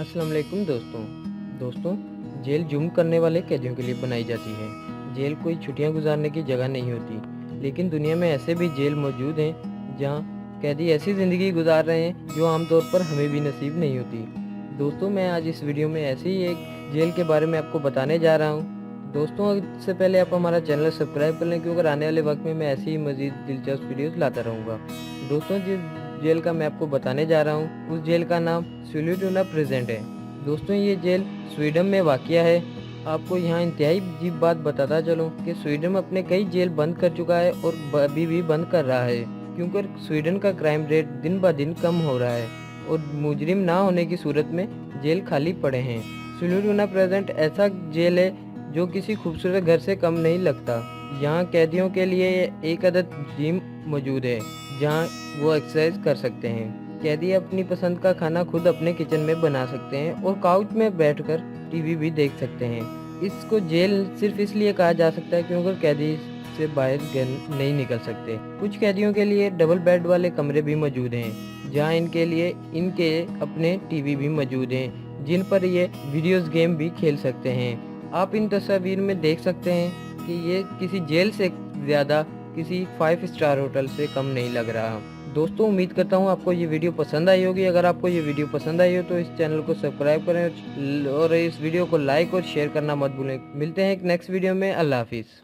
अस्सलाम वालेकुम दोस्तों जेल जुर्म करने वाले कैदियों के लिए बनाई जाती है। जेल कोई छुट्टियां गुजारने की जगह नहीं होती, लेकिन दुनिया में ऐसे भी जेल मौजूद हैं जहां कैदी ऐसी ज़िंदगी गुजार रहे हैं जो आमतौर पर हमें भी नसीब नहीं होती। दोस्तों, मैं आज इस वीडियो में ऐसे ही एक जेल के बारे में आपको बताने जा रहा हूँ। दोस्तों, इससे पहले आप हमारा चैनल सब्सक्राइब कर लें, क्योंकि आने वाले वक्त में मैं ऐसी ही मज़ीद दिलचस्प वीडियोज़ लाता रहूँगा। दोस्तों, जिस जेल का मैं आपको बताने जा रहा हूँ उस जेल का नाम सोलिटुना प्रेजेंट है। दोस्तों, ये जेल स्वीडन में वाक़या है। आपको यहाँ इंतहाई अजीब बात बताता चलूँ कि स्वीडन अपने कई जेल बंद कर चुका है और अभी भी बंद कर रहा है, क्योंकि स्वीडन का क्राइम रेट दिन ब दिन कम हो रहा है और मुजरिम ना होने की सूरत में जेल खाली पड़े हैं। सोलिटुना प्रेजेंट ऐसा जेल है जो किसी खूबसूरत घर से कम नहीं लगता। यहाँ कैदियों के लिए एक अदद जिम मौजूद है जहाँ वो एक्सरसाइज कर सकते हैं। कैदी अपनी पसंद का खाना खुद अपने किचन में बना सकते हैं और काउच में बैठकर टीवी भी देख सकते हैं। इसको जेल सिर्फ इसलिए कहा जा सकता है क्योंकि कैदी से बाहर नहीं निकल सकते। कुछ कैदियों के लिए डबल बेड वाले कमरे भी मौजूद हैं जहां इनके अपने टीवी भी मौजूद हैं जिन पर ये वीडियोस गेम भी खेल सकते हैं। आप इन तस्वीर में देख सकते हैं कि ये किसी जेल से ज़्यादा किसी 5 स्टार होटल से कम नहीं लग रहा। दोस्तों, उम्मीद करता हूँ आपको ये वीडियो पसंद आई होगी। अगर आपको ये वीडियो पसंद आई हो तो इस चैनल को सब्सक्राइब करें और इस वीडियो को लाइक और शेयर करना मत भूलें। मिलते हैं एक नेक्स्ट वीडियो में। अल्लाह हाफिज़।